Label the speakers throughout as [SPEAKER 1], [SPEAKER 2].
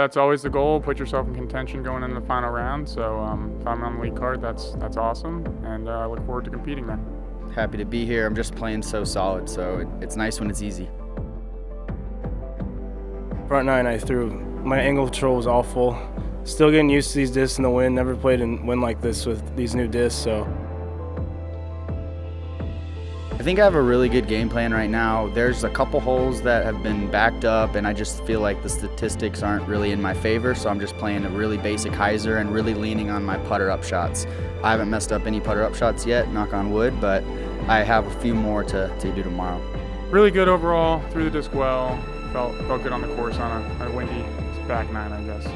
[SPEAKER 1] That's always the goal, put yourself in contention going into the final round. So if I'm on the lead card, that's awesome, and I look forward to competing there.
[SPEAKER 2] Happy to be here. I'm just playing so solid, so it's nice when it's easy.
[SPEAKER 3] Front nine I threw. My angle control was awful. Still getting used to these discs in the wind. Never played in wind like this with these new discs, so.
[SPEAKER 2] I think I have a really good game plan right now. There's a couple holes that have been backed up, and I just feel like the statistics aren't really in my favor, so I'm just playing a really basic hyzer and really leaning on my putter-up shots. I haven't messed up any putter-up shots yet, knock on wood, but I have a few more to do tomorrow.
[SPEAKER 1] Really good overall, threw the disc well, felt good on the course on a windy back nine, I guess.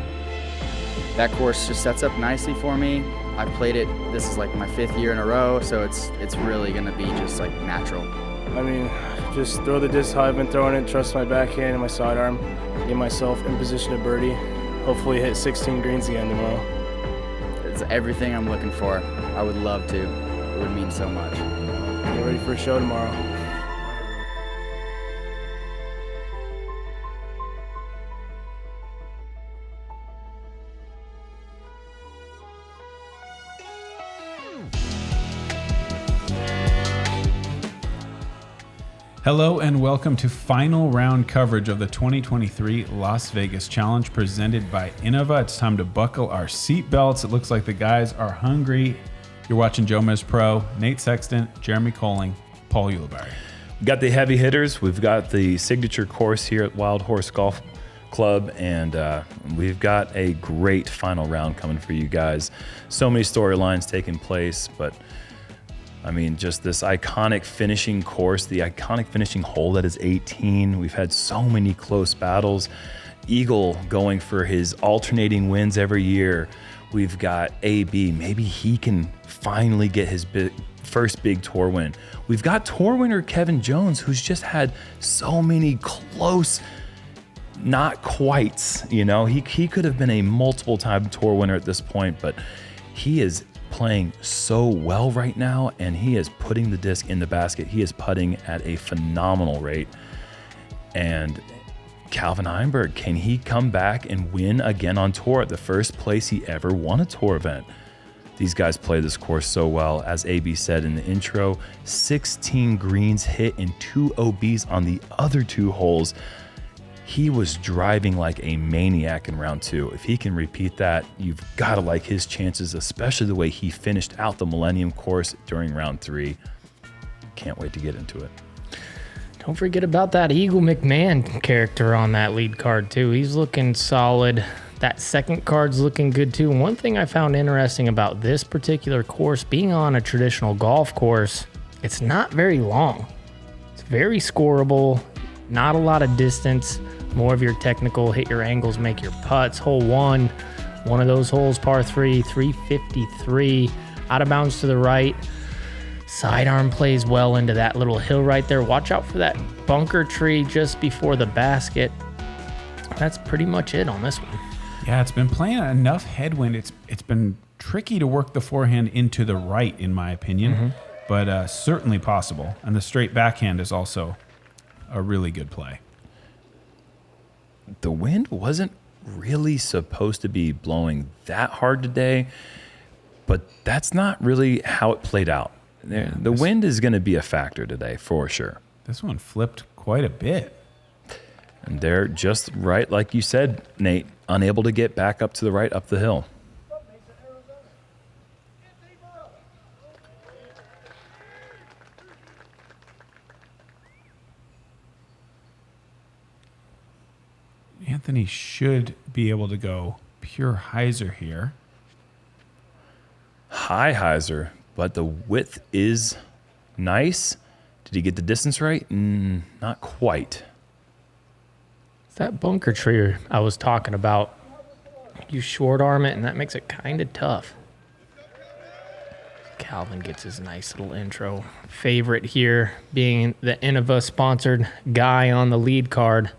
[SPEAKER 2] That course just sets up nicely for me. I've played it, this is like my 5th year in a row, so it's really gonna be just like natural.
[SPEAKER 3] I mean, just throw the disc how I've been throwing it, trust my backhand and my sidearm, get myself in position to birdie, hopefully hit 16 greens again tomorrow.
[SPEAKER 2] It's everything I'm looking for. I would love to. It would mean so much.
[SPEAKER 3] Get ready for a show tomorrow.
[SPEAKER 4] Hello and welcome to final round coverage of the 2023 Las Vegas Challenge presented by Innova. It's time to buckle our seat belts. It looks like the guys are hungry. You're watching JomezPro, Nate Sexton, Jeremy Koling, Paul Ulibarri.
[SPEAKER 5] We've got the heavy hitters. We've got the signature course here at Wildhorse Golf Club, and we've got a great final round coming for you guys. So many storylines taking place, but I mean, just this iconic finishing course, the iconic finishing hole that is 18. We've had so many close battles. Eagle going for his alternating wins every year. We've got AB. Maybe he can finally get his first big tour win. We've got tour winner Kevin Jones, who's just had so many close, not quites. You know, he could have been a multiple-time tour winner at this point, but he is playing so well right now, and he is putting the disc in the basket. He is putting at a phenomenal rate. And Calcvin Heimburg, can he come back and win again on tour at the first place he ever won a tour event? These guys play this course so well. As AB said in the intro, 16 greens hit and 2 OBs on the other 2 holes. He was driving like a maniac in round 2. If he can repeat that, you've got to like his chances, especially the way he finished out the Millennium course during round 3. Can't wait to get into it.
[SPEAKER 6] Don't forget about that Eagle McMahon character on that lead card too. He's looking solid. That second card's looking good too. One thing I found interesting about this particular course, being on a traditional golf course, it's not very long. It's very scoreable, not a lot of distance. More of your technical, hit your angles, make your putts. Hole 1, one of those holes, par 3, 353, out of bounds to the right. Sidearm plays well into that little hill right there. Watch out for that bunker tree just before the basket. That's pretty much it on this one.
[SPEAKER 4] Yeah, it's been playing enough headwind. It's been tricky to work the forehand into the right, in my opinion, but certainly possible. And the straight backhand is also a really good play.
[SPEAKER 5] The wind wasn't really supposed to be blowing that hard today, but that's not really how it played out. The wind is going to be a factor today for sure.
[SPEAKER 4] This one flipped quite a bit.
[SPEAKER 5] And they're just right, like you said, Nate, unable to get back up to the right, up the hill.
[SPEAKER 4] Anthony should be able to go pure hyzer here.
[SPEAKER 5] High hyzer, but the width is nice. Did he get the distance right? Not quite.
[SPEAKER 6] It's that bunker tree I was talking about. You short arm it, and that makes it kind of tough. Calcvin gets his nice little intro. Favorite here being the Innova sponsored guy on the lead card.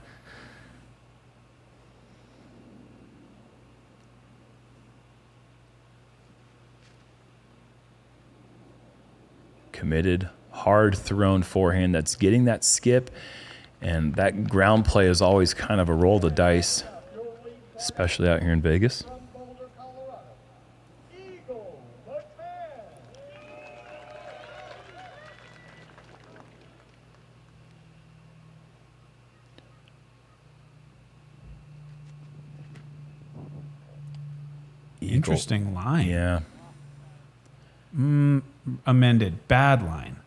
[SPEAKER 5] Committed, hard thrown forehand that's getting that skip, and that ground play is always kind of a roll of the dice. especially out here in Vegas.
[SPEAKER 4] Interesting line.
[SPEAKER 5] Yeah.
[SPEAKER 4] Amended. Bad line.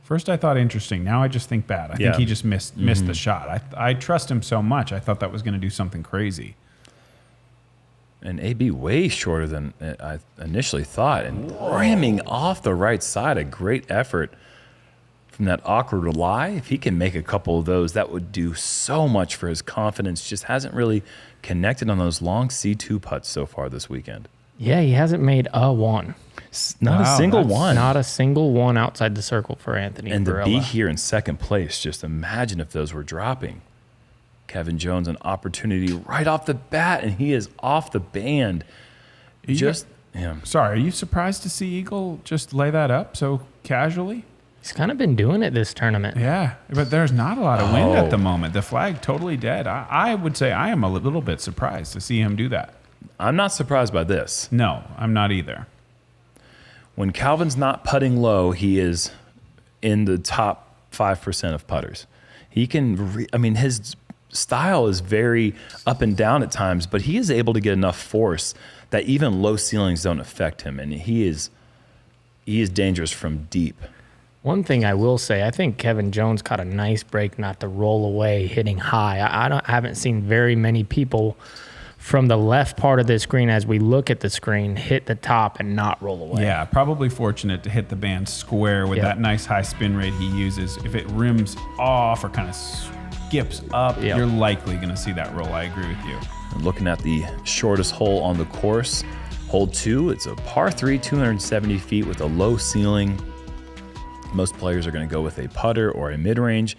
[SPEAKER 4] First I thought interesting. Now I just think bad. I think he just missed the shot. I trust him so much. I thought that was going to do something crazy.
[SPEAKER 5] And AB way shorter than I initially thought. And ramming off the right side. A great effort from that awkward lie. If he can make a couple of those, that would do so much for his confidence. Just hasn't really connected on those long C2 putts so far this weekend.
[SPEAKER 6] Yeah, he hasn't made a one.
[SPEAKER 5] Not a single one.
[SPEAKER 6] Not a single one outside the circle for Anthony
[SPEAKER 5] And
[SPEAKER 6] Barela.
[SPEAKER 5] to be here in second place, just imagine if those were dropping. Kevin Jones, an opportunity right off the bat, and he is off the band.
[SPEAKER 4] Sorry, are you surprised to see Eagle just lay that up so casually?
[SPEAKER 6] He's kind of been doing it this tournament.
[SPEAKER 4] Yeah, but there's not a lot of wind at the moment. The flag totally dead. I would say I am a little bit surprised to see him do that.
[SPEAKER 5] I'm not surprised by this.
[SPEAKER 4] No, I'm not either.
[SPEAKER 5] When Calvin's not putting low, he is in the top 5% of putters. He can, his style is very up and down at times, but he is able to get enough force that even low ceilings don't affect him, and he is dangerous from deep.
[SPEAKER 6] One thing I will say, I think Kevin Jones caught a nice break not to roll away hitting high. I haven't seen very many people from the left part of this green as we look at the screen hit the top and not roll away.
[SPEAKER 4] Yeah, probably fortunate to hit the band square with that nice high spin rate he uses. If it rims off or kind of skips up, you're likely going to see that roll. I agree with you.
[SPEAKER 5] And looking at the shortest hole on the course, hole 2, it's a par 3, 270 feet with a low ceiling. Most players are going to go with a putter or a mid-range.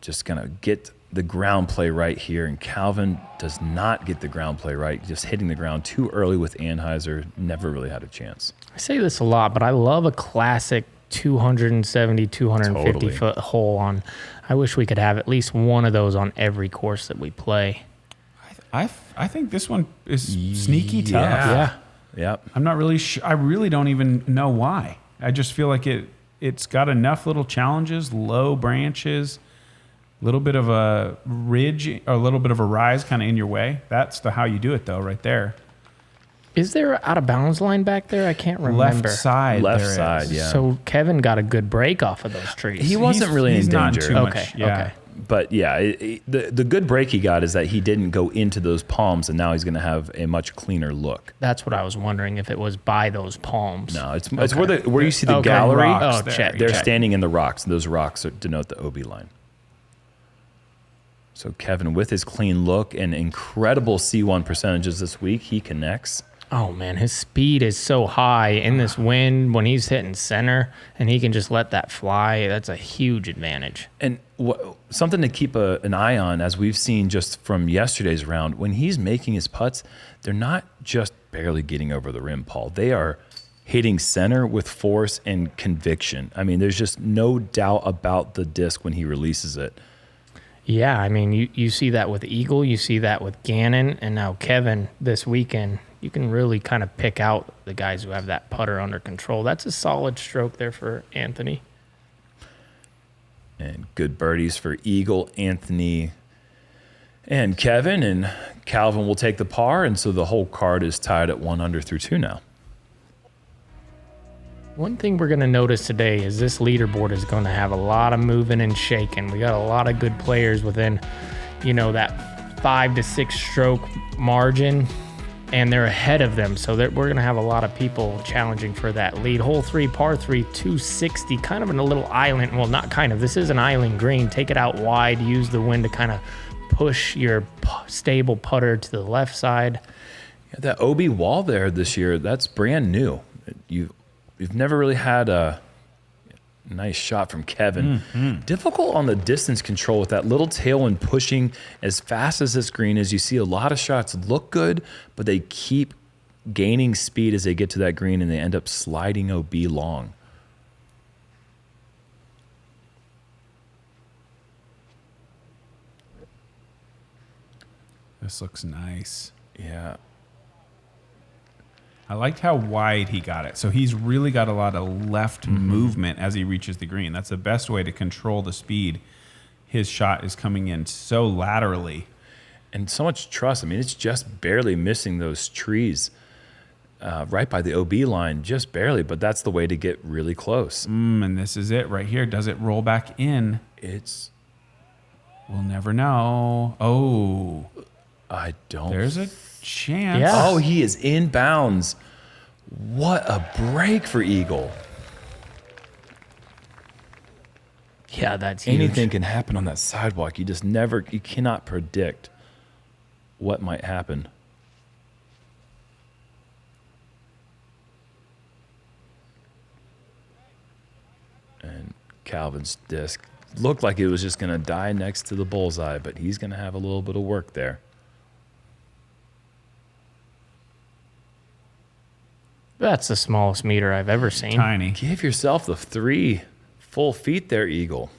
[SPEAKER 5] Just going to get the ground play right here, and Calvin does not get the ground play right. Just hitting the ground too early with Anheuser, never really had a chance.
[SPEAKER 6] I say this a lot, but I love a classic 270, 250 foot hole on. I wish we could have at least one of those on every course that we play.
[SPEAKER 4] I think this one is sneaky tough.
[SPEAKER 6] Yeah.
[SPEAKER 5] Yep.
[SPEAKER 4] I'm not really sure. I really don't even know why. I just feel like it's got enough little challenges, low branches, a little bit of a ridge or a little bit of a rise kind of in your way. That's how you do it, though, right there.
[SPEAKER 6] Is there an out of bounds line back there? I can't remember.
[SPEAKER 4] Left side,
[SPEAKER 5] yeah.
[SPEAKER 6] So Kevin got a good break off of those trees.
[SPEAKER 5] He wasn't really in
[SPEAKER 4] not
[SPEAKER 5] danger.
[SPEAKER 4] too much.
[SPEAKER 6] Okay,
[SPEAKER 4] Yeah.
[SPEAKER 6] okay.
[SPEAKER 5] But yeah, the good break he got is that he didn't go into those palms, and now he's going to have a much cleaner look.
[SPEAKER 6] That's what I was wondering, if it was by those palms.
[SPEAKER 5] No, it's where you see the gallery.
[SPEAKER 6] Rocks
[SPEAKER 4] there.
[SPEAKER 6] check.
[SPEAKER 5] They're
[SPEAKER 6] check.
[SPEAKER 5] standing in the rocks, and those rocks denote the OB line. So Kevin, with his clean look and incredible C1 percentages this week, he connects.
[SPEAKER 6] Oh, man, his speed is so high in this wind when he's hitting center, and he can just let that fly. That's a huge advantage.
[SPEAKER 5] And something to keep an eye on, as we've seen just from yesterday's round, when he's making his putts, they're not just barely getting over the rim, Paul. They are hitting center with force and conviction. I mean, there's just no doubt about the disc when he releases it.
[SPEAKER 6] Yeah, I mean, you see that with Eagle, you see that with Gannon, and now Kevin this weekend. You can really kind of pick out the guys who have that putter under control. That's a solid stroke there for Anthony.
[SPEAKER 5] And good birdies for Eagle, Anthony, and Kevin. And Calvin will take the par, and so the whole card is tied at 1 under through 2 now.
[SPEAKER 6] One thing we're going to notice today is this leaderboard is going to have a lot of moving and shaking. We got a lot of good players within, that 5 to 6 stroke margin, and they're ahead of them. So we're going to have a lot of people challenging for that lead. Hole 3, par 3, 260, kind of in a little island. Well, not kind of. This is an island green. Take it out wide. Use the wind to kind of push your stable putter to the left side.
[SPEAKER 5] Yeah, that OB wall there this year, that's brand new. You've never really had a nice shot from Kevin. Difficult on the distance control with that little tailwind pushing as fast as this green is. You see a lot of shots look good, but they keep gaining speed as they get to that green, and they end up sliding OB long.
[SPEAKER 4] This looks nice.
[SPEAKER 5] Yeah.
[SPEAKER 4] I liked how wide he got it. So he's really got a lot of left movement as he reaches the green. That's the best way to control the speed. His shot is coming in so laterally.
[SPEAKER 5] And so much trust. I mean, it's just barely missing those trees right by the OB line, just barely. But that's the way to get really close.
[SPEAKER 4] And this is it right here. Does it roll back in? We'll never know. Oh,
[SPEAKER 5] I don't.
[SPEAKER 4] there's a chance.
[SPEAKER 6] Yeah.
[SPEAKER 5] Oh, he is in bounds. What a break for Eagle.
[SPEAKER 6] Yeah, that's huge.
[SPEAKER 5] Anything can happen on that sidewalk. You cannot predict what might happen. And Calvin's disc looked like it was just going to die next to the bullseye, but he's going to have a little bit of work there.
[SPEAKER 6] That's the smallest meter I've ever seen.
[SPEAKER 4] Tiny.
[SPEAKER 5] Give yourself the 3 full feet there, Eagle.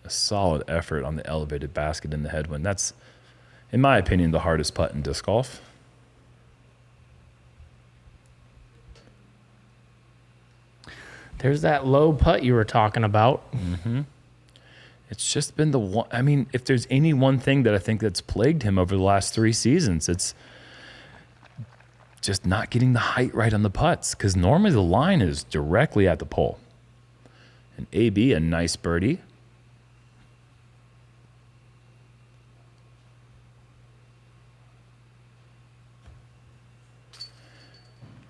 [SPEAKER 5] A solid effort on the elevated basket in the headwind. That's, in my opinion, the hardest putt in disc golf.
[SPEAKER 6] There's that low putt you were talking about.
[SPEAKER 5] It's just been the one. I mean, if there's any one thing that I think that's plagued him over the last 3 seasons, it's just not getting the height right on the putts, because normally the line is directly at the pole. And AB, a nice birdie.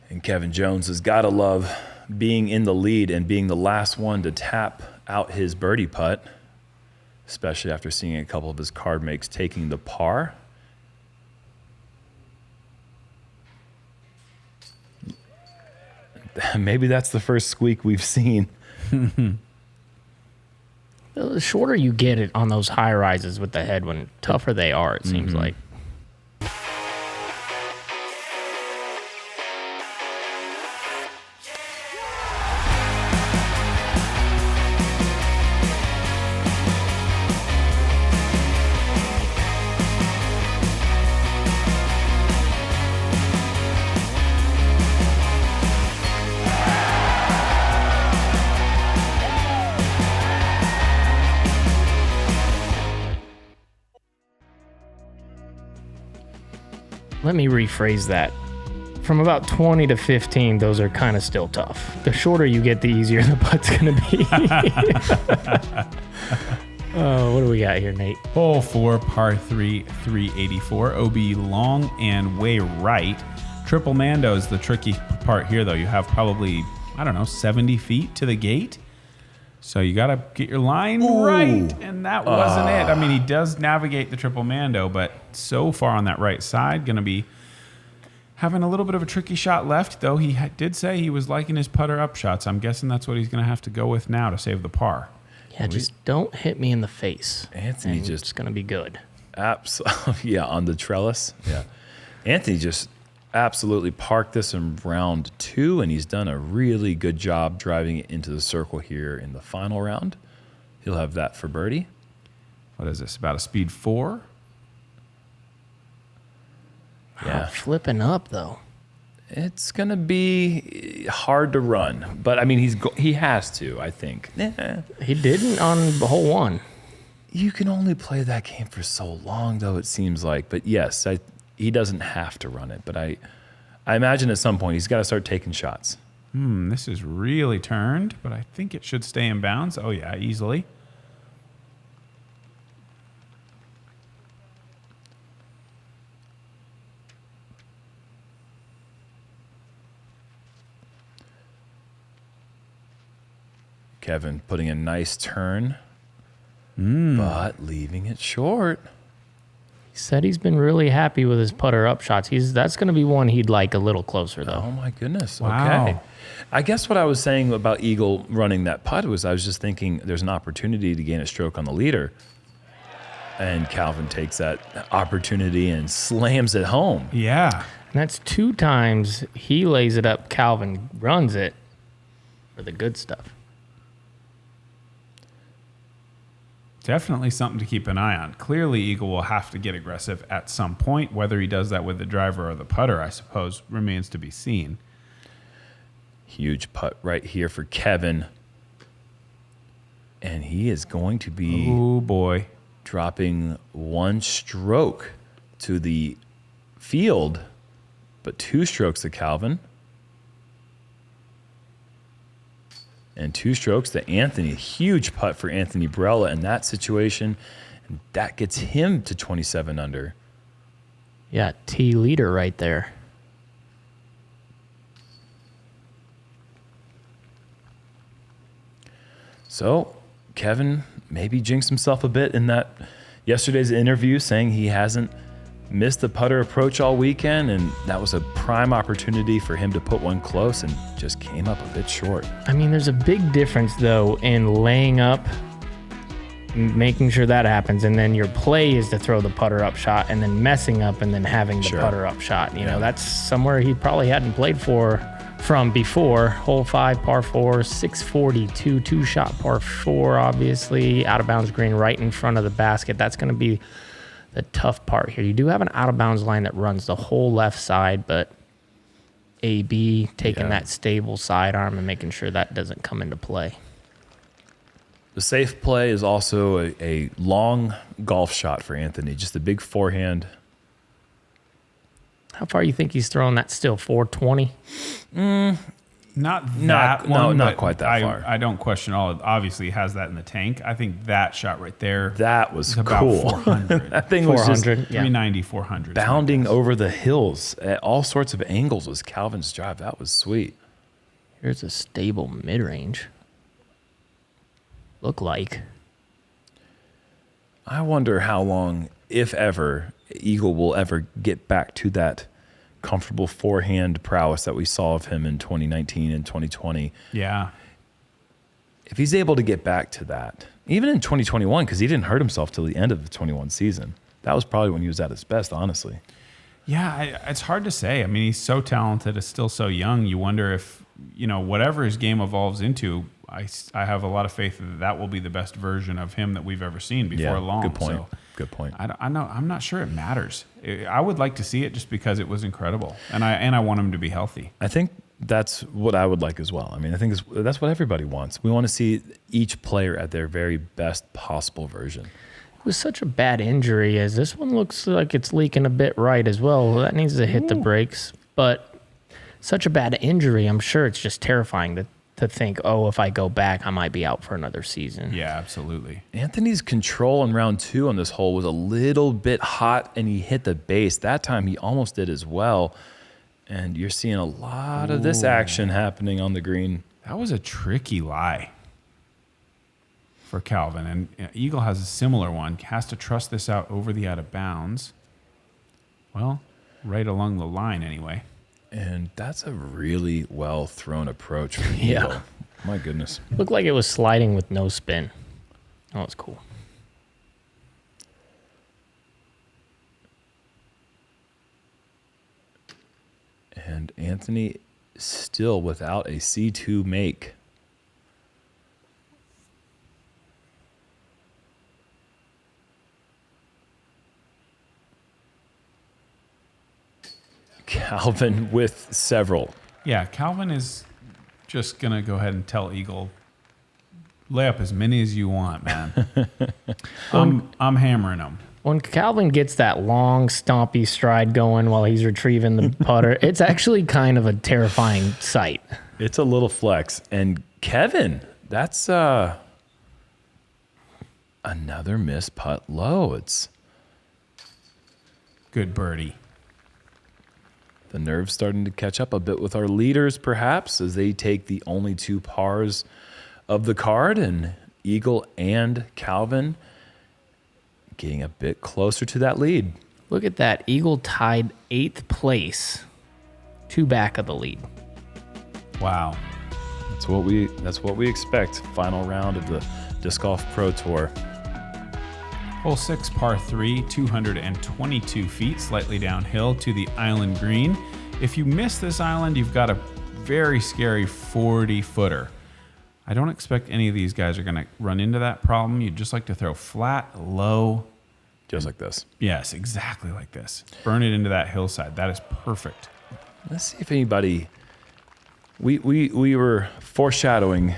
[SPEAKER 5] And Kevin Jones has got to love being in the lead and being the last one to tap out his birdie putt, especially after seeing a couple of his card makes taking the par. Maybe that's the first squeak we've seen.
[SPEAKER 6] The shorter you get it on those high rises with the headwind, tougher they are, it seems like. Let me rephrase that. From about 20 to 15, those are kind of still tough. The shorter you get, the easier the putt's going to be. Oh, what do we got here, Nate?
[SPEAKER 4] Hole 4, par 3, 384. OB long and way right. Triple Mando is the tricky part here, though. You have probably, 70 feet to the gate. So you got to get your line right. And that wasn't it. I mean, he does navigate the Triple Mando, but so far on that right side, going to be having a little bit of a tricky shot left, though. He did say he was liking his putter up shots. I'm guessing that's what he's going to have to go with now to save the par.
[SPEAKER 6] Yeah, just don't hit me in the face.
[SPEAKER 5] Anthony
[SPEAKER 6] and
[SPEAKER 5] just
[SPEAKER 6] it's going to be good.
[SPEAKER 5] Absolutely, yeah, on the trellis. Yeah, Anthony just absolutely parked this in round 2, and he's done a really good job driving it into the circle here in the final round. He'll have that for birdie.
[SPEAKER 4] What is this, about a speed 4?
[SPEAKER 5] Yeah,
[SPEAKER 6] Flipping up, though.
[SPEAKER 5] it's gonna be hard to run, but I mean he has to. I think
[SPEAKER 6] He didn't on hole 1.
[SPEAKER 5] you can only play that game for so long, though, it seems like. But yes, he doesn't have to run it, but I imagine at some point he's got to start taking shots.
[SPEAKER 4] This is really turned, but I think it should stay in bounds. Oh, yeah, easily.
[SPEAKER 5] Kevin putting a nice turn, but leaving it short.
[SPEAKER 6] He said he's been really happy with his putter up shots. That's going to be one he'd like a little closer, though.
[SPEAKER 5] Oh, my goodness.
[SPEAKER 4] Wow.
[SPEAKER 5] Okay. I guess what I was saying about Eagle running that putt was I was just thinking there's an opportunity to gain a stroke on the leader. And Calcvin takes that opportunity and slams it home.
[SPEAKER 4] Yeah.
[SPEAKER 6] And that's 2 times he lays it up, Calcvin runs it for the good stuff.
[SPEAKER 4] Definitely something to keep an eye on. Clearly, Eagle will have to get aggressive at some point. Whether he does that with the driver or the putter, I suppose, remains to be seen.
[SPEAKER 5] Huge putt right here for Kevin. And he is going to be
[SPEAKER 4] Oh, boy.
[SPEAKER 5] dropping 1 stroke to the field, but 2 strokes to Calcvin. And 2 strokes to Anthony. Huge putt for Anthony Barela in that situation. And that gets him to 27 under.
[SPEAKER 6] Yeah, T leader right there.
[SPEAKER 5] So Kevin maybe jinxed himself a bit in that yesterday's interview, saying he hasn't missed the putter approach all weekend, and that was a prime opportunity for him to put one close and just came up a bit short.
[SPEAKER 6] I mean, there's a big difference, though, in laying up, making sure that happens, and then your play is to throw the putter up shot, and then messing up and then having the putter up shot. You know, that's somewhere he probably hadn't played from before. Hole 5, par 4, 642, 2-shot par 4, obviously. Out of bounds green right in front of the basket. That's going to be the tough part here. You do have an out of bounds line that runs the whole left side, but AB taking that stable sidearm and making sure that doesn't come into play.
[SPEAKER 5] The safe play is also a long golf shot for Anthony. Just a big forehand.
[SPEAKER 6] How far you think he's throwing that still? 420?
[SPEAKER 4] Not quite that
[SPEAKER 5] far.
[SPEAKER 4] I don't question all. Obviously, he has that in the tank. I think that shot right there.
[SPEAKER 5] That was
[SPEAKER 4] about
[SPEAKER 5] cool.
[SPEAKER 4] 400.
[SPEAKER 5] That thing was just
[SPEAKER 4] 390, 400.
[SPEAKER 5] bounding over the hills at all sorts of angles was Calvin's drive. That was sweet.
[SPEAKER 6] Here's a stable mid-range. Look like.
[SPEAKER 5] I wonder how long, if ever, Eagle will ever get back to that comfortable forehand prowess that we saw of him in 2019 and 2020.
[SPEAKER 4] Yeah.
[SPEAKER 5] If he's able to get back to that, even in 2021, because he didn't hurt himself till the end of the 21 season. That was probably when he was at his best, honestly.
[SPEAKER 4] Yeah, it's hard to say. I mean, he's so talented, is still so young. You wonder if, whatever his game evolves into, I have a lot of faith that that will be the best version of him that we've ever seen before long.
[SPEAKER 5] Good point.
[SPEAKER 4] So
[SPEAKER 5] Good point.
[SPEAKER 4] I'm not sure it matters. I would like to see it just because it was incredible, and I want him to be healthy.
[SPEAKER 5] I think that's what I would like as well. I mean, I think that's what everybody wants. We want to see each player at their very best possible version.
[SPEAKER 6] It was such a bad injury, as this one looks like it's leaking a bit right as well. That needs to hit the brakes. But such a bad injury, I'm sure it's just terrifying to think, if I go back, I might be out for another season.
[SPEAKER 4] Yeah, absolutely.
[SPEAKER 5] Anthony's control in round 2 on this hole was a little bit hot, and he hit the base. That time he almost did as well. And you're seeing a lot of this action happening on the green.
[SPEAKER 4] That was a tricky lie for Calcvin. And Eagle has a similar one. Has to trust this out over the out of bounds. Well, right along the line anyway.
[SPEAKER 5] And that's a really well thrown approach for Eagle. My goodness.
[SPEAKER 6] Looked like it was sliding with no spin. Oh, it's cool.
[SPEAKER 5] And Anthony still without a C2 make. Calcvin with several.
[SPEAKER 4] Yeah, Calcvin is just going to go ahead and tell Eagle, lay up as many as you want, man. I'm hammering them.
[SPEAKER 6] When Calcvin gets that long, stompy stride going while he's retrieving the putter, it's actually kind of a terrifying sight.
[SPEAKER 5] It's a little flex. And Kevin, that's another missed putt low. It's
[SPEAKER 4] good birdie.
[SPEAKER 5] The nerves starting to catch up a bit with our leaders, perhaps, as they take the only 2 pars of the card, and Eagle and Calcvin getting a bit closer to that lead.
[SPEAKER 6] Look at that. Eagle tied 8th place, 2 back of the lead.
[SPEAKER 4] Wow.
[SPEAKER 5] That's what we expect. Final round of the Disc Golf Pro Tour.
[SPEAKER 4] Hole 6, par 3, 222 feet, slightly downhill to the island green. If you miss this island, you've got a very scary 40-footer. I don't expect any of these guys are going to run into that problem. You'd just like to throw flat, low.
[SPEAKER 5] Just like this.
[SPEAKER 4] Yes, exactly like this. Burn it into that hillside. That is perfect.
[SPEAKER 5] Let's see if anybody... We were foreshadowing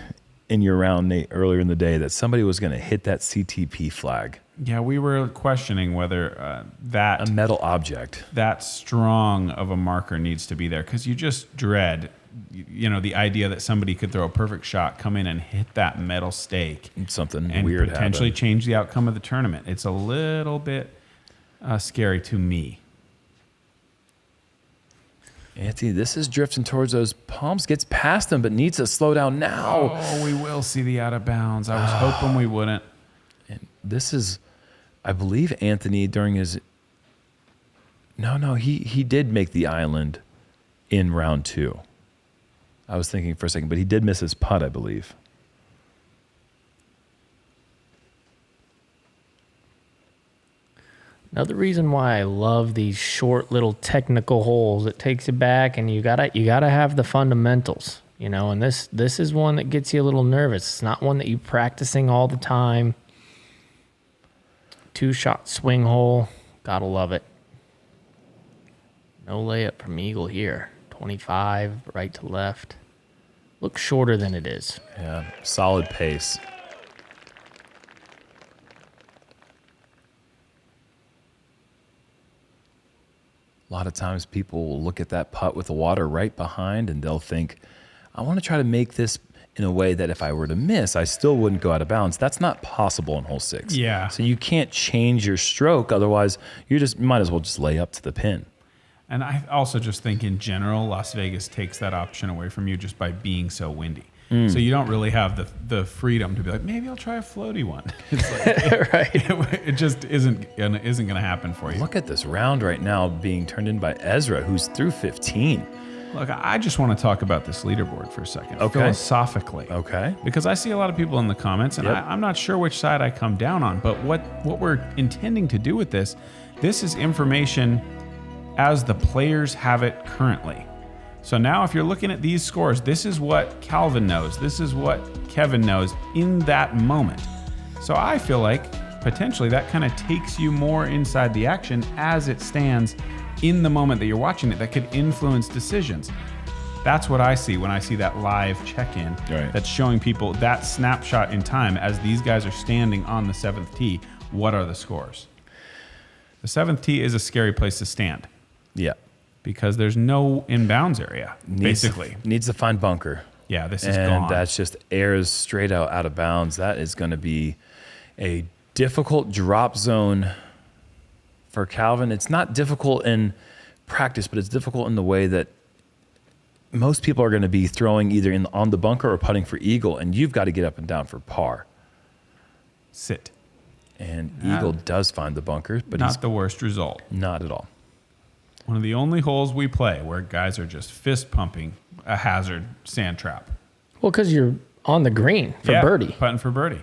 [SPEAKER 5] in your round, Nate, earlier in the day that somebody was going to hit that CTP flag.
[SPEAKER 4] Yeah, we were questioning whether
[SPEAKER 5] A
[SPEAKER 4] that
[SPEAKER 5] metal object.
[SPEAKER 4] strong of a marker needs to be there, because you just dread, the idea that somebody could throw a perfect shot, come in and hit that metal stake,
[SPEAKER 5] Something
[SPEAKER 4] and
[SPEAKER 5] weird
[SPEAKER 4] potentially
[SPEAKER 5] happened.
[SPEAKER 4] change the outcome of the tournament. It's a little bit scary to me.
[SPEAKER 5] Anthony, this is drifting towards those palms. Gets past them, but needs to slow down now.
[SPEAKER 4] Oh, we will see the out of bounds. I was hoping we wouldn't.
[SPEAKER 5] And this is, I believe, Anthony during his... No, he did make the island in round 2. I was thinking for a second, but he did miss his putt, I believe.
[SPEAKER 6] Another reason why I love these short little technical holes, it takes you back, and you gotta have the fundamentals, and this is one that gets you a little nervous. It's not one that you're practicing all the time. 2-shot swing hole, gotta love it. No layup from Eagle here. 25, right to left. Looks shorter than it is.
[SPEAKER 5] Yeah, solid pace. A lot of times people will look at that putt with the water right behind and they'll think, I want to try to make this in a way that if I were to miss, I still wouldn't go out of bounds. That's not possible in hole 6.
[SPEAKER 4] Yeah.
[SPEAKER 5] So you can't change your stroke. Otherwise, you might as well just lay up to the pin.
[SPEAKER 4] And I also just think in general, Las Vegas takes that option away from you just by being so windy. So you don't really have the freedom to be like, maybe I'll try a floaty one. It's like,
[SPEAKER 6] Right.
[SPEAKER 4] it just isn't going to happen for you.
[SPEAKER 5] Look at this round right now being turned in by Ezra, who's through 15.
[SPEAKER 4] Look, I just want to talk about this leaderboard for a second,
[SPEAKER 5] Okay.
[SPEAKER 4] philosophically.
[SPEAKER 5] Okay.
[SPEAKER 4] Because I see a lot of people in the comments, and
[SPEAKER 5] Yep.
[SPEAKER 4] I'm not sure which side I come down on, but what we're intending to do with this is information as the players have it currently. So now if you're looking at these scores, this is what Calvin knows. This is what Kevin knows in that moment. So I feel like potentially that kind of takes you more inside the action as it stands in the moment that you're watching it, that could influence decisions. That's what I see when I see that live check-in.
[SPEAKER 5] Right.
[SPEAKER 4] That's showing people that snapshot in time as these guys are standing on the 7th tee. What are the scores? The 7th tee is a scary place to stand
[SPEAKER 5] Yeah.
[SPEAKER 4] because there's no inbounds area, basically.
[SPEAKER 5] Needs to find bunker.
[SPEAKER 4] Yeah, this is
[SPEAKER 5] And
[SPEAKER 4] gone.
[SPEAKER 5] that's just airs straight out of bounds. That is going to be a difficult drop zone for Calvin. It's not difficult in practice, but it's difficult in the way that most people are going to be throwing either on the bunker or putting for eagle, and you've got to get up and down for par.
[SPEAKER 4] Sit.
[SPEAKER 5] And Eagle does find the bunker, but
[SPEAKER 4] Not
[SPEAKER 5] he's
[SPEAKER 4] the worst result.
[SPEAKER 5] not at all.
[SPEAKER 4] One of the only holes we play where guys are just fist pumping a hazard sand trap.
[SPEAKER 6] Well, because you're on the green for birdie.
[SPEAKER 4] Putting for birdie.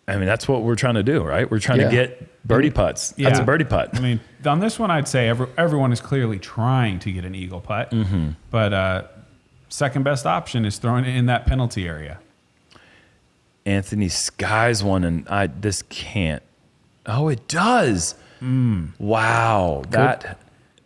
[SPEAKER 5] I mean, that's what we're trying to do, right? We're trying to get birdie putts. That's a birdie putt.
[SPEAKER 4] I mean, on this one, I'd say everyone is clearly trying to get an eagle putt. But second best option is throwing it in that penalty area.
[SPEAKER 5] Anthony skies one, and this can't. Oh, it does. Wow.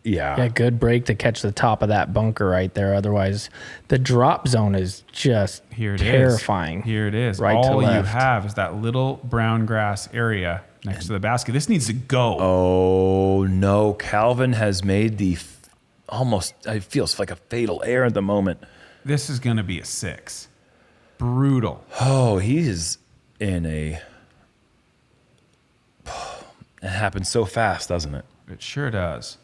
[SPEAKER 6] Yeah, good break to catch the top of that bunker right there. Otherwise, the drop zone is just terrifying.
[SPEAKER 4] Here it is.
[SPEAKER 6] Right
[SPEAKER 4] All
[SPEAKER 6] to
[SPEAKER 4] you
[SPEAKER 6] left.
[SPEAKER 4] have is that little brown grass area next to the basket. This needs to go.
[SPEAKER 5] Oh, no. Calvin has made it feels like a fatal error at the moment.
[SPEAKER 4] This is going to be a 6. Brutal.
[SPEAKER 5] Oh, he is in a... It happens so fast, doesn't it?
[SPEAKER 4] It sure does.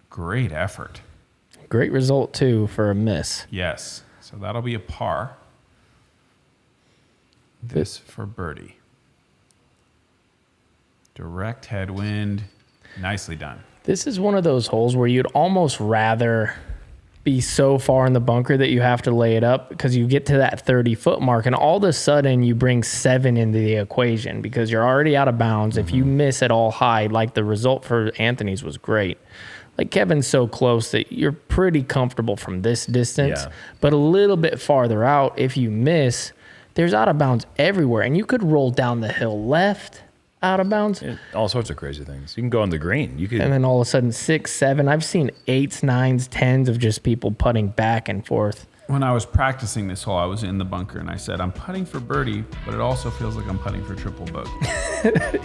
[SPEAKER 4] Great effort.
[SPEAKER 6] Great result, too, for a miss.
[SPEAKER 4] Yes. So that'll be a par. This for birdie. Direct headwind. Nicely done.
[SPEAKER 6] This is one of those holes where you'd almost rather be so far in the bunker that you have to lay it up because you get to that 30-foot mark and all of a sudden you bring 7 into the equation because you're already out of bounds. If you miss at all high, like the result for Anthony's was great. like Kevin's so close that you're pretty comfortable from this distance,
[SPEAKER 5] Yeah.
[SPEAKER 6] but a little bit farther out, if you miss, there's out of bounds everywhere. And you could roll down the hill left out of bounds.
[SPEAKER 5] All sorts of crazy things. You can go on the green. You could.
[SPEAKER 6] And then all of a sudden 6, 7. I've seen 8s, 9s, 10s of just people putting back and forth.
[SPEAKER 4] When I was practicing this hole, I was in the bunker and I said, I'm putting for birdie, but it also feels like I'm putting for triple bogey.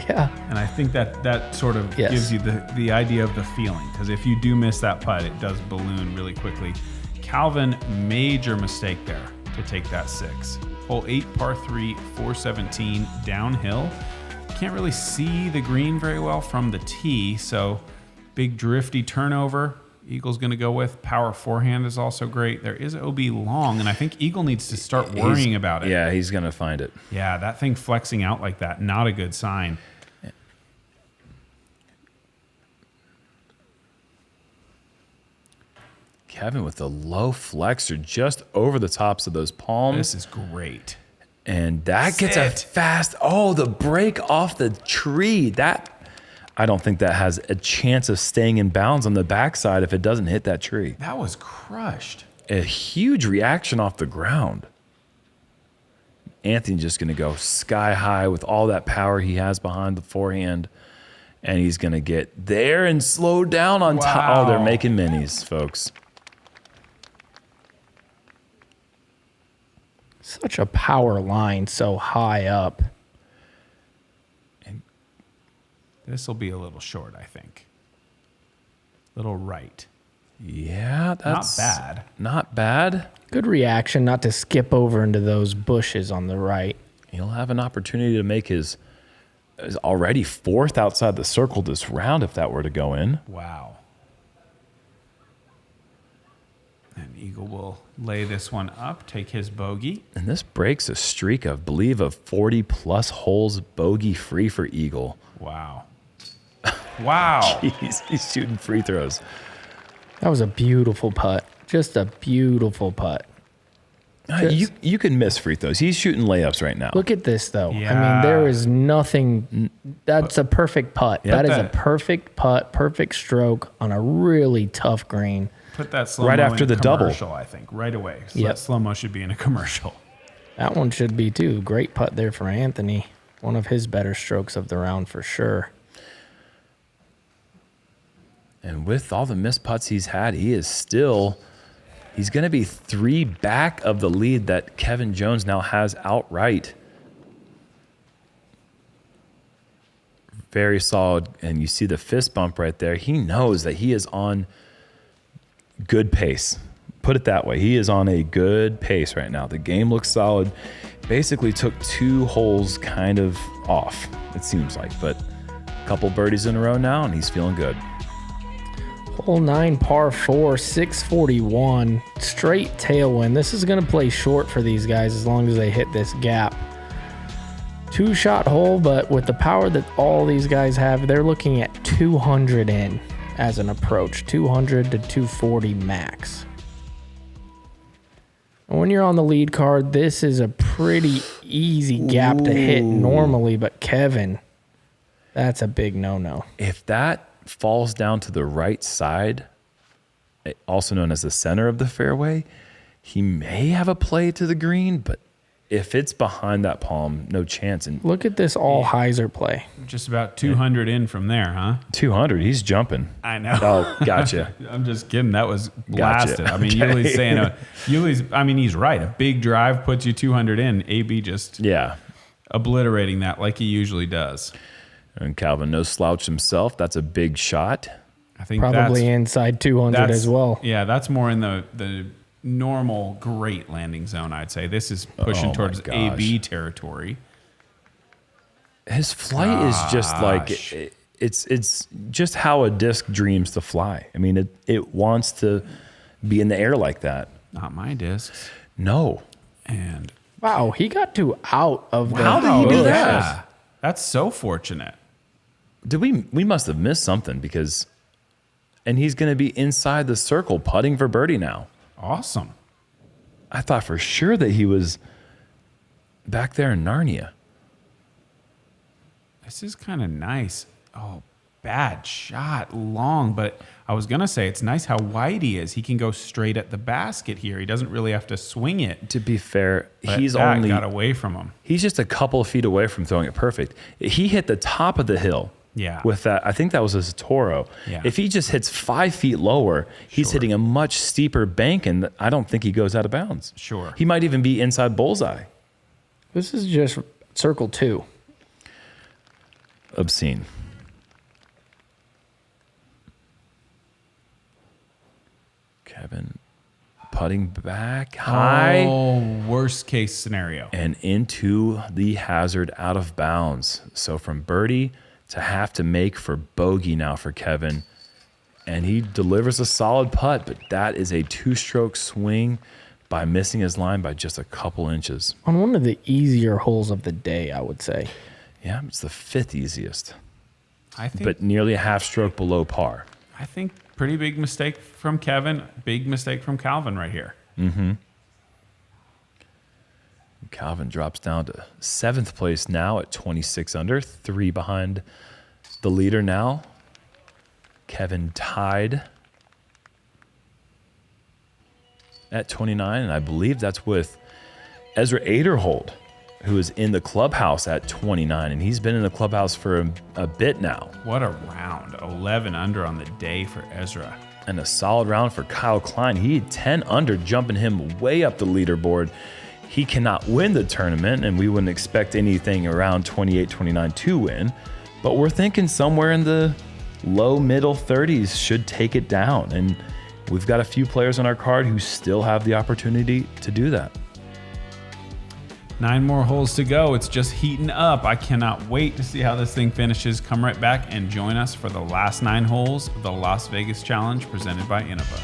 [SPEAKER 6] Yeah.
[SPEAKER 4] And I think that sort of
[SPEAKER 6] Yes.
[SPEAKER 4] gives you the idea of the feeling. Because if you do miss that putt, it does balloon really quickly. Calcvin, major mistake there to take that 6. Hole 8, par 3, 417, downhill. Can't really see the green very well from the tee, so big drifty turnover. Eagle's going to go with. Power forehand is also great. There is OB long, and I think Eagle needs to start worrying about it.
[SPEAKER 5] Yeah, he's going to find it.
[SPEAKER 4] Yeah, that thing flexing out like that, not a good sign.
[SPEAKER 5] Kevin with the low flexor just over the tops of those palms.
[SPEAKER 4] This is great.
[SPEAKER 5] And that gets a
[SPEAKER 4] Sit.
[SPEAKER 5] fast, the break off the tree. I don't think that has a chance of staying in bounds on the backside if it doesn't hit that tree.
[SPEAKER 4] That was crushed.
[SPEAKER 5] A huge reaction off the ground. Anthony's just going to go sky high with all that power he has behind the forehand. And he's going to get there and slow down on top. Oh, they're
[SPEAKER 4] Wow.
[SPEAKER 5] making minis, folks.
[SPEAKER 6] Such a power line so high up.
[SPEAKER 4] This will be a little short, I think. Little right.
[SPEAKER 5] Yeah, that's
[SPEAKER 4] Not bad.
[SPEAKER 5] Not bad.
[SPEAKER 6] Good reaction not to skip over into those bushes on the right.
[SPEAKER 5] He'll have an opportunity to make his already 4th outside the circle this round if that were to go in.
[SPEAKER 4] Wow. And Eagle will lay this one up, take his bogey.
[SPEAKER 5] And this breaks a streak of 40+ holes bogey free for Eagle.
[SPEAKER 4] Wow. Wow.
[SPEAKER 5] He's shooting free throws.
[SPEAKER 6] That was a beautiful putt. Just a beautiful putt.
[SPEAKER 5] You can miss free throws. He's shooting layups right now.
[SPEAKER 6] Look at this, though. I
[SPEAKER 4] Yeah.
[SPEAKER 6] mean, there is nothing. That's a perfect putt.
[SPEAKER 5] Yeah,
[SPEAKER 6] that is a
[SPEAKER 4] that-
[SPEAKER 6] perfect putt, perfect stroke on a really tough green.
[SPEAKER 4] Put that slow-mo
[SPEAKER 5] Right after
[SPEAKER 4] in
[SPEAKER 5] the double.
[SPEAKER 4] commercial, I think, right away. So
[SPEAKER 6] Yep.
[SPEAKER 4] that slow-mo should be in a commercial.
[SPEAKER 6] That one should be, too. Great putt there for Anthony. One of his better strokes of the round for sure.
[SPEAKER 5] And with all the missed putts he's had, he's going to be 3 back of the lead that Kevin Jones now has outright. Very solid. And you see the fist bump right there. He knows that he is on good pace. Put it that way. He is on a good pace right now. The game looks solid. Basically took 2 holes kind of off, it seems like. But a couple birdies in a row now, and he's feeling good.
[SPEAKER 6] Hole 9, par 4, 641. Straight tailwind. This is going to play short for these guys as long as they hit this gap. 2-shot hole, but with the power that all these guys have, they're looking at 200 in as an approach. 200 to 240 max. And when you're on the lead card, this is a pretty easy gap to hit normally, but Kevin, that's a big no-no.
[SPEAKER 5] If that falls down to the right side, also known as the center of the fairway, he may have a play to the green, but if it's behind that palm, no chance. And
[SPEAKER 6] Look at this all hyzer play.
[SPEAKER 4] Just about 200 in from there, huh?
[SPEAKER 5] 200, he's jumping.
[SPEAKER 4] I know.
[SPEAKER 5] Oh, gotcha.
[SPEAKER 4] I'm just kidding. That was
[SPEAKER 5] Gotcha.
[SPEAKER 4] blasted. I mean, Yuli's saying, he's right. A big drive puts you 200 in. AB just
[SPEAKER 5] Yeah.
[SPEAKER 4] obliterating that like he usually does.
[SPEAKER 5] And Calvin, no slouch himself. That's a big shot.
[SPEAKER 4] I think
[SPEAKER 6] Probably inside 200 as well.
[SPEAKER 4] Yeah, that's more in the normal great landing zone, I'd say. This is pushing
[SPEAKER 5] Oh my
[SPEAKER 4] towards
[SPEAKER 5] gosh.
[SPEAKER 4] AB territory.
[SPEAKER 5] His flight is just like it's just how a disc dreams to fly. I mean, it wants to be in the air like that.
[SPEAKER 4] Not my discs.
[SPEAKER 5] No.
[SPEAKER 4] And
[SPEAKER 6] Wow, he got to out of the
[SPEAKER 5] How did he do that?
[SPEAKER 4] yeah, that's so fortunate.
[SPEAKER 5] We must have missed something because and he's going to be inside the circle putting for birdie now.
[SPEAKER 4] Awesome.
[SPEAKER 5] I thought for sure that he was back there in Narnia.
[SPEAKER 4] This is kind of nice. Oh, bad shot, long, but I was going to say it's nice how wide he is. He can go straight at the basket here. He doesn't really have to swing it.
[SPEAKER 5] To be fair,
[SPEAKER 4] But
[SPEAKER 5] he's
[SPEAKER 4] that
[SPEAKER 5] only
[SPEAKER 4] got away from him.
[SPEAKER 5] he's just a couple of feet away from throwing it perfect. He hit the top of the hill.
[SPEAKER 4] Yeah.
[SPEAKER 5] With that, I think that was a Toro.
[SPEAKER 4] Yeah.
[SPEAKER 5] If he just hits 5 feet lower, he's hitting a much steeper bank, and I don't think he goes out of bounds.
[SPEAKER 4] Sure.
[SPEAKER 5] He might even be inside bullseye.
[SPEAKER 6] This is just circle 2.
[SPEAKER 5] Obscene. Kevin putting back high.
[SPEAKER 4] Oh, worst case scenario.
[SPEAKER 5] And into the hazard, out of bounds. So from birdie to have to make for bogey now for Kevin. And he delivers a solid putt, but that is a 2-stroke swing by missing his line by just a couple inches.
[SPEAKER 6] On one of the easier holes of the day, I would say.
[SPEAKER 5] Yeah, it's the 5th easiest,
[SPEAKER 4] I think
[SPEAKER 5] but nearly a half stroke below par.
[SPEAKER 4] I think pretty big mistake from Kevin, big mistake from Calvin right here.
[SPEAKER 5] Calvin drops down to 7th place now at 26 under, 3 behind the leader now. Kevin tied at 29, and I believe that's with Ezra Aderhold, who is in the clubhouse at 29, and he's been in the clubhouse for a bit now.
[SPEAKER 4] What a round. 11 under on the day for Ezra.
[SPEAKER 5] And a solid round for Kyle Klein. He had 10 under, jumping him way up the leaderboard. He cannot win the tournament, and we wouldn't expect anything around 28, 29 to win. But we're thinking somewhere in the low, middle 30s should take it down. And we've got a few players on our card who still have the opportunity to do that.
[SPEAKER 4] 9 more holes to go. It's just heating up. I cannot wait to see how this thing finishes. Come right back and join us for the last 9 holes of the Las Vegas Challenge presented by Innova.